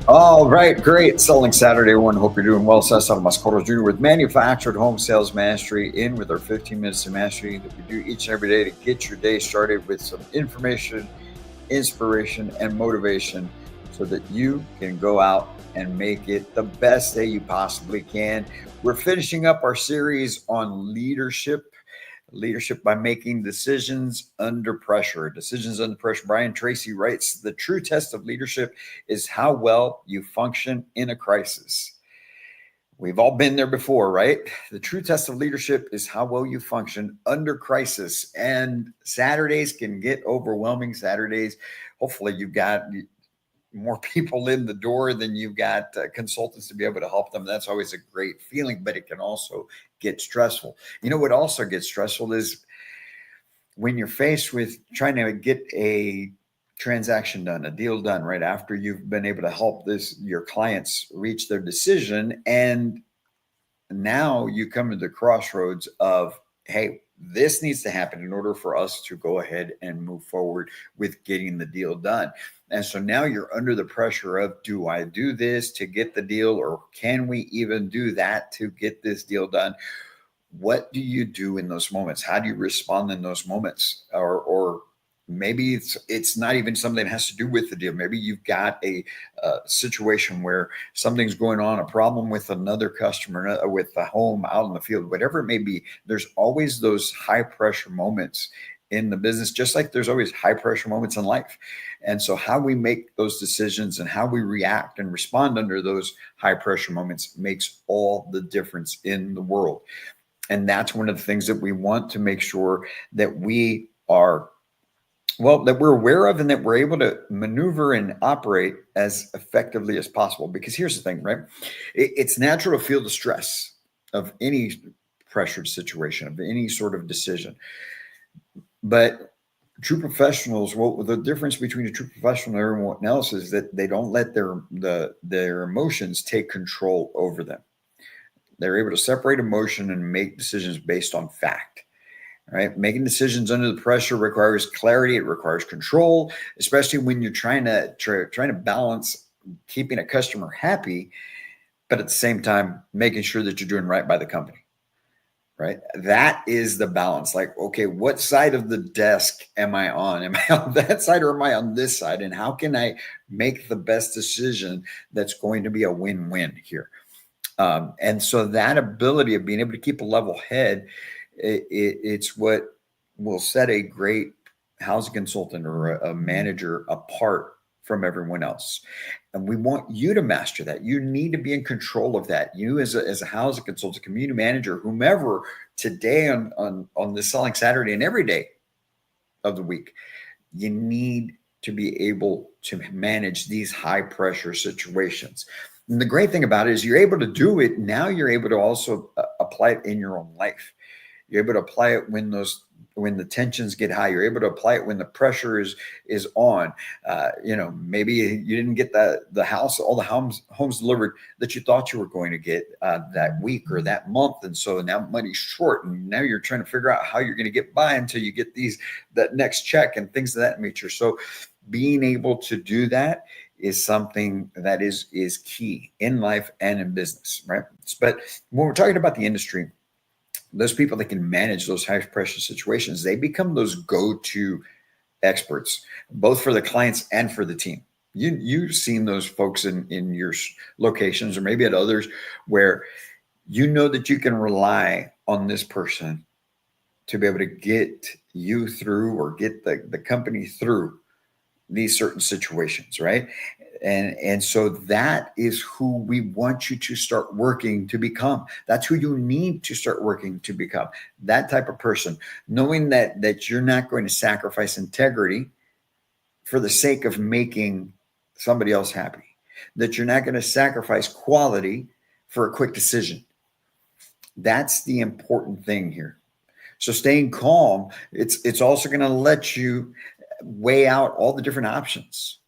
All right, great. Selling Saturday, everyone. Hope you're doing well. Cesar Mascoro Jr. with Manufactured Home Sales Mastery, in with our 15 minutes of mastery that we do each and every day to get your day started with some information, inspiration, and motivation so that you can go out and make it the best day you possibly can. We're finishing up our series on leadership by making decisions under pressure. Decisions under pressure. Brian Tracy writes, the true test of leadership is how well you function in a crisis. We've all been there before, right? The true test of leadership is how well you function under crisis. And Saturdays can get overwhelming. Saturdays, hopefully you've got more people in the door than you've got consultants to be able to help them. That's always a great feeling, but it can also get stressful. You know what also gets stressful is when you're faced with trying to get a transaction done, a deal done, right after you've been able to help your clients reach their decision, and now you come to the crossroads of, hey, this needs to happen in order for us to go ahead and move forward with getting the deal done. And so now you're under the pressure of, do I do this to get the deal, or can we even do that to get this deal done? What do you do in those moments? How do you respond in those moments? Or maybe it's not even something that has to do with the deal. Maybe you've got a situation where something's going on, a problem with another customer, with the home out in the field, whatever it may be. There's always those high pressure moments in the business, just like there's always high pressure moments in life. And so how we make those decisions and how we react and respond under those high pressure moments makes all the difference in the world. And that's one of the things that we want to make sure that we are, that we're aware of, and that we're able to maneuver and operate as effectively as possible. Because here's the thing, right? It's natural to feel the stress of any pressured situation, of any sort of decision. But true professionals, the difference between a true professional and everyone else is that they don't let their emotions take control over them. They're able to separate emotion and make decisions based on fact. Right? Making decisions under the pressure requires clarity. It requires control, especially when you're trying to balance keeping a customer happy, but at the same time making sure that you're doing right by the company. Right? That is the balance. Like, okay, what side of the desk am I on? Am I on that side or am I on this side? And how can I make the best decision that's going to be a win-win here? And so that ability of being able to keep a level head, it's what will set a great housing consultant or a manager apart from everyone else. And we want you to master that. You need to be in control of that. You as a housing consultant, community manager, whomever, today on this Selling Saturday and every day of the week, you need to be able to manage these high pressure situations. And the great thing about it is you're able to do it. Now you're able to also apply it in your own life. You're able to apply it when the tensions get high. You're able to apply it when the pressure is on. Maybe you didn't get all the homes delivered that you thought you were going to get that week or that month, and so now money's short, and now you're trying to figure out how you're going to get by until you get that next check and things of that nature. So being able to do that is something that is key in life and in business, right? But when we're talking about the industry, those people that can manage those high pressure situations, they become those go-to experts, both for the clients and for the team. You've seen those folks in your locations or maybe at others where you know that you can rely on this person to be able to get you through or get the company through these certain situations, right? And so that is who we want you to start working to become. That's who you need to start working to become. That type of person, knowing that you're not going to sacrifice integrity for the sake of making somebody else happy, that you're not going to sacrifice quality for a quick decision. That's the important thing here. So staying calm, it's also going to let you weigh out all the different options.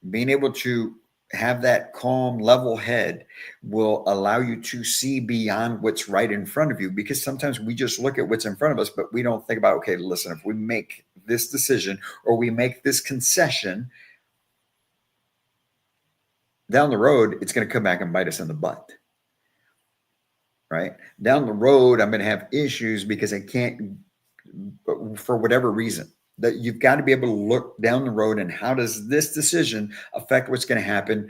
Being able to have that calm, level head will allow you to see beyond what's right in front of you, because sometimes we just look at what's in front of us, but we don't think about, okay, listen, if we make this decision or we make this concession, down the road, it's going to come back and bite us in the butt. Right? Down the road, I'm going to have issues because I can't, for whatever reason. That you've got to be able to look down the road and how does this decision affect what's going to happen,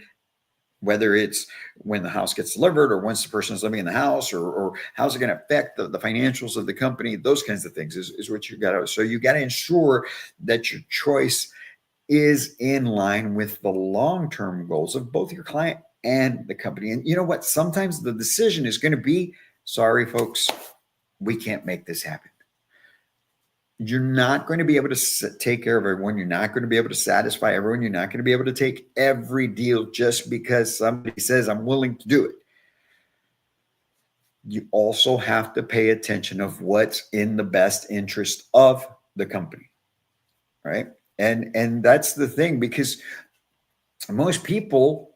whether it's when the house gets delivered or once the person is living in the house, or how's it going to affect the financials of the company. Those kinds of things is what you got to. So you got to ensure that your choice is in line with the long-term goals of both your client and the company. And you know what? Sometimes the decision is going to be, sorry, folks, we can't make this happen. You're not going to be able to take care of everyone. You're not going to be able to satisfy everyone. You're not going to be able to take every deal just because somebody says, I'm willing to do it. You also have to pay attention of what's in the best interest of the company, right? And that's the thing, because most people,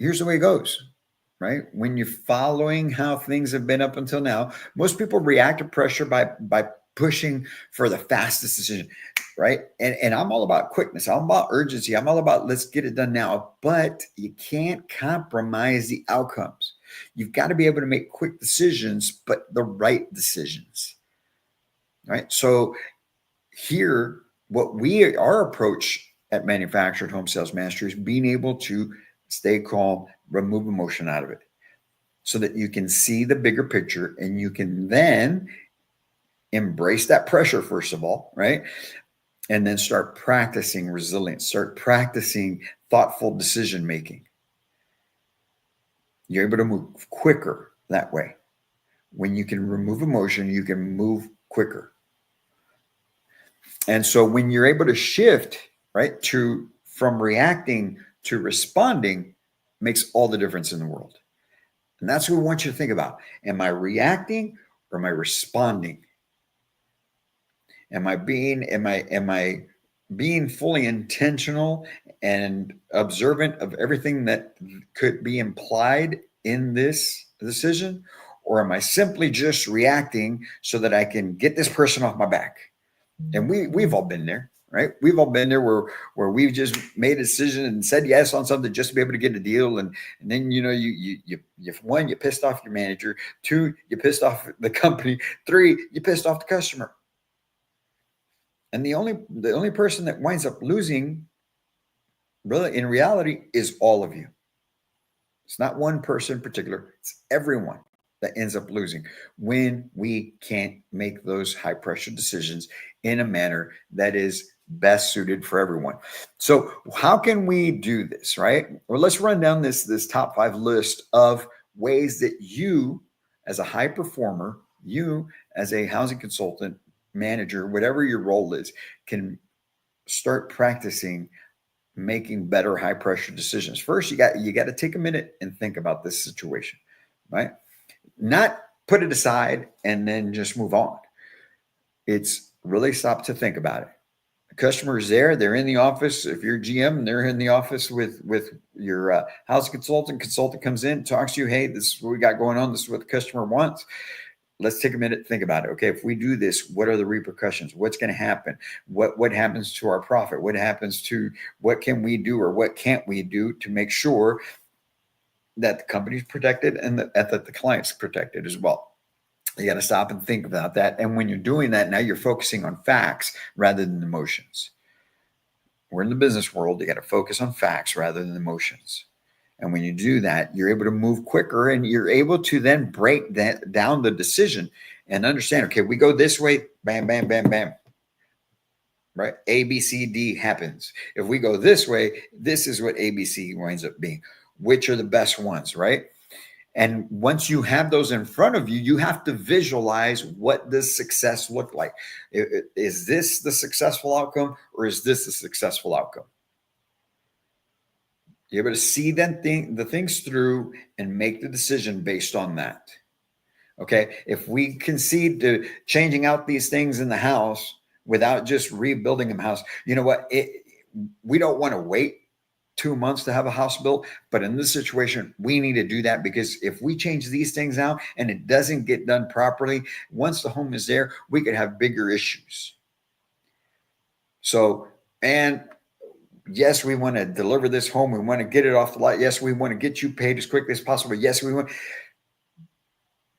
here's the way it goes, right? When you're following how things have been up until now, most people react to pressure by pushing for the fastest decision, right? And I'm all about quickness. I'm about urgency. I'm all about let's get it done now. But you can't compromise the outcomes. You've got to be able to make quick decisions, but the right decisions, right? So here, our approach at Manufactured Home Sales Mastery is being able to stay calm, remove emotion out of it so that you can see the bigger picture and you can then embrace that pressure, first of all, right? And then start practicing resilience, start practicing thoughtful decision making. You're able to move quicker that way. When you can remove emotion, you can move quicker. And so when you're able to shift, right, from reacting to responding, makes all the difference in the world. And that's what we want you to think about. Am I reacting or am I responding? Am I being fully intentional and observant of everything that could be implied in this decision? Or am I simply just reacting so that I can get this person off my back? And we've all been there, right? We've all been there where we've just made a decision and said yes on something just to be able to get a deal. And then, you one, you pissed off your manager. Two, you pissed off the company. Three, you pissed off the customer. And the only person that winds up losing, really, in reality, is all of you. It's not one person in particular. It's everyone that ends up losing when we can't make those high pressure decisions in a manner that is best suited for everyone. So how can we do this, right? Well, let's run down this top 5 list of ways that you, as a high performer, you as a housing consultant, manager, whatever your role is, can start practicing making better high pressure decisions. First, you got to take a minute and think about this situation, right? Not put it aside and then just move on. It's really stop to think about it. The customer is there. They're in the office. If you're GM, they're in the office with your housing consultant. Consultant comes in, talks to you. Hey, this is what we got going on. This is what the customer wants. Let's take a minute to think about it. Okay, if we do this, what are the repercussions? What's going to happen? What happens to our profit? What can we do or what can't we do to make sure that the company's protected and that the client's protected as well? You got to stop and think about that. And when you're doing that, now you're focusing on facts rather than emotions. We're in the business world. You got to focus on facts rather than emotions. And when you do that, you're able to move quicker and you're able to then break that down the decision and understand, okay, we go this way, bam, bam, bam, bam, right? A, B, C, D happens. If we go this way, this is what A, B, C winds up being. Which are the best ones, right? And once you have those in front of you, you have to visualize what does success look like. Is this the successful outcome or is this the successful outcome? You're able to see the things through and make the decision based on that. Okay. If we concede to changing out these things in the house without just rebuilding the house, you know what? We don't want to wait 2 months to have a house built, but in this situation, we need to do that because if we change these things out and it doesn't get done properly, once the home is there, we could have bigger issues. So, and yes, we want to deliver this home. We want to get it off the lot. Yes, we want to get you paid as quickly as possible. Yes, we want,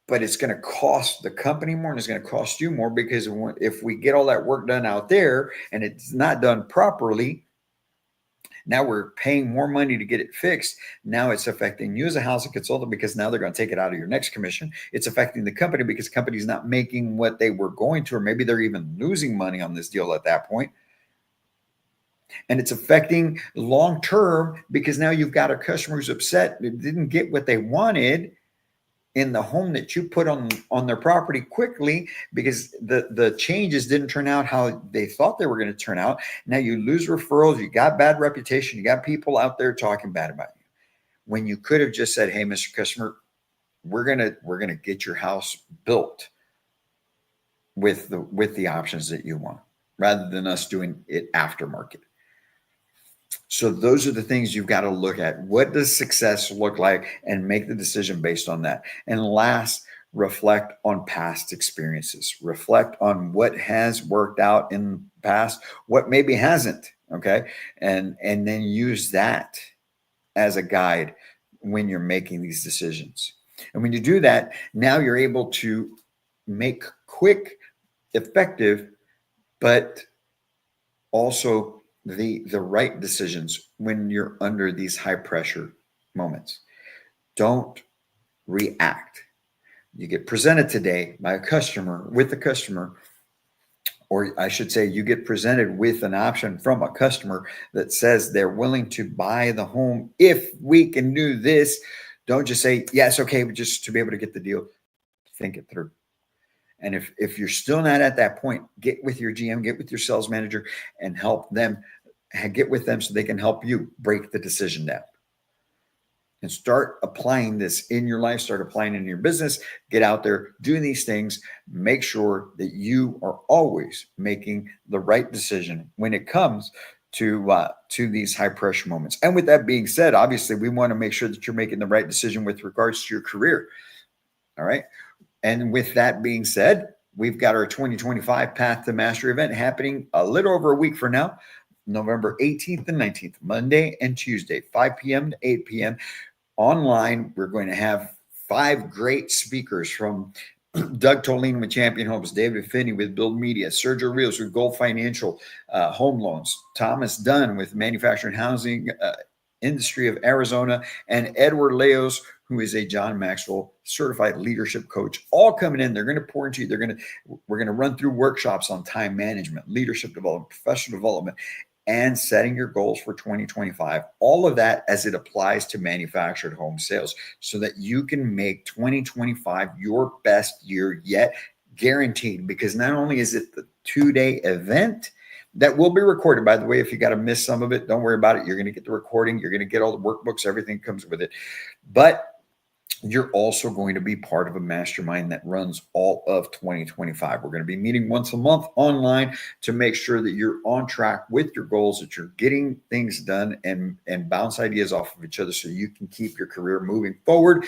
but it's going to cost the company more and it's going to cost you more, because if we get all that work done out there and it's not done properly, now we're paying more money to get it fixed. Now it's affecting you as a housing consultant, because now they're going to take it out of your next commission. It's affecting the company because the company's not making what they were going to, or maybe they're even losing money on this deal at that point. And it's affecting long term, because now you've got a customer who's upset, that didn't get what they wanted in the home that you put on their property quickly, because the changes didn't turn out how they thought they were going to turn out. Now you lose referrals, you got bad reputation, you got people out there talking bad about you, when you could have just said, hey, Mr. Customer, we're gonna get your house built with the options that you want, rather than us doing it aftermarket. So those are the things you've got to look at. What does success look like, and make the decision based on that. And last, reflect on past experiences. Reflect on what has worked out in the past, what maybe hasn't. Okay. And then use that as a guide when you're making these decisions. And when you do that, now you're able to make quick, effective, but also the right decisions when you're under these high pressure moments. Don't react. You get presented today by a customer, with a customer, or I should say, you get presented with an option from a customer that says they're willing to buy the home if we can do this. Don't just say, yes, okay, but just to be able to get the deal. Think it through. And if you're still not at that point, get with your GM, get with your sales manager, and help them, get with them so they can help you break the decision down. And start applying this in your life, start applying it in your business, get out there, do these things, make sure that you are always making the right decision when it comes to these high pressure moments. And with that being said, obviously we want to make sure that you're making the right decision with regards to your career. All right. And with that being said, we've got our 2025 Path to Mastery event happening a little over a week from now, November 18th and 19th, Monday and Tuesday, 5 p.m. to 8 p.m. Online. We're going to have 5 great speakers, from Doug Tolene with Champion Homes, David Finney with Build Media, Sergio Rios with Gold Financial Home Loans, Thomas Dunn with Manufacturing Housing Industry of Arizona, and Edward Leos, who is a John Maxwell certified leadership coach, all coming in. They're going to pour into you. We're going to run through workshops on time management, leadership development, professional development, and setting your goals for 2025. All of that as it applies to manufactured home sales, so that you can make 2025 your best year yet, guaranteed. Because not only is it the 2-day event that will be recorded, by the way, if you got to miss some of it, don't worry about it. You're going to get the recording. You're going to get all the workbooks. Everything comes with it. But you're also going to be part of a mastermind that runs all of 2025. We're going to be meeting once a month online to make sure that you're on track with your goals, that you're getting things done, and bounce ideas off of each other so you can keep your career moving forward,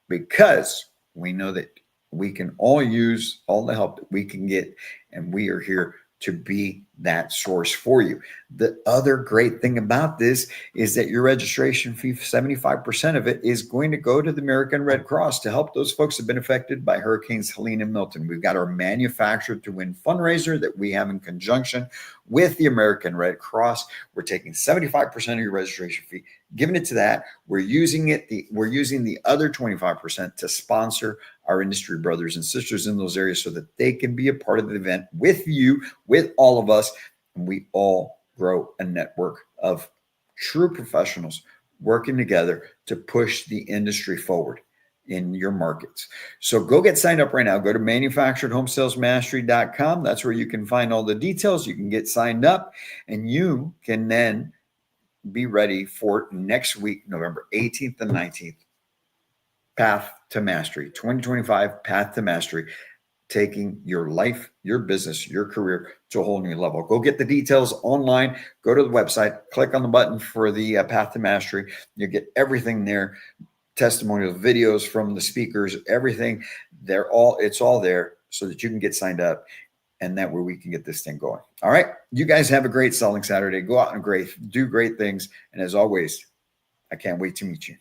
because we know that we can all use all the help that we can get, and we are here to be that source for you. The other great thing about this is that your registration fee, 75% of it, is going to go to the American Red Cross to help those folks who have been affected by Hurricanes Helene and Milton. We've got our Manufacture to Win fundraiser that we have in conjunction with the American Red Cross. We're taking 75% of your registration fee, giving it to that. We're using the other 25% to sponsor our industry brothers and sisters in those areas, so that they can be a part of the event with you, with all of us, and we all grow a network of true professionals working together to push the industry forward in your markets. So go get signed up right now. Go to manufacturedhomesalesmastery.com. That's where you can find all the details. You can get signed up, and you can then be ready for next week, November 18th and 19th. Path to Mastery, 2025 Path to Mastery, taking your life, your business, your career to a whole new level. Go get the details online. Go to the website, click on the button for the Path to Mastery. You get everything there, testimonials, videos from the speakers, everything. It's all there so that you can get signed up and that way we can get this thing going. All right. You guys have a great selling Saturday. Go out and do great things. And as always, I can't wait to meet you.